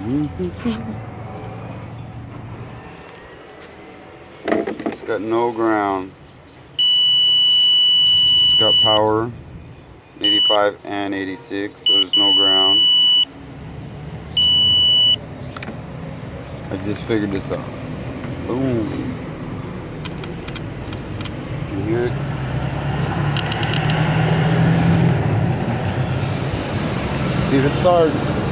It's got no ground. It's got power, 85 and 86, so there's no ground. I just figured this out. Boom. Can you hear it? See if it starts.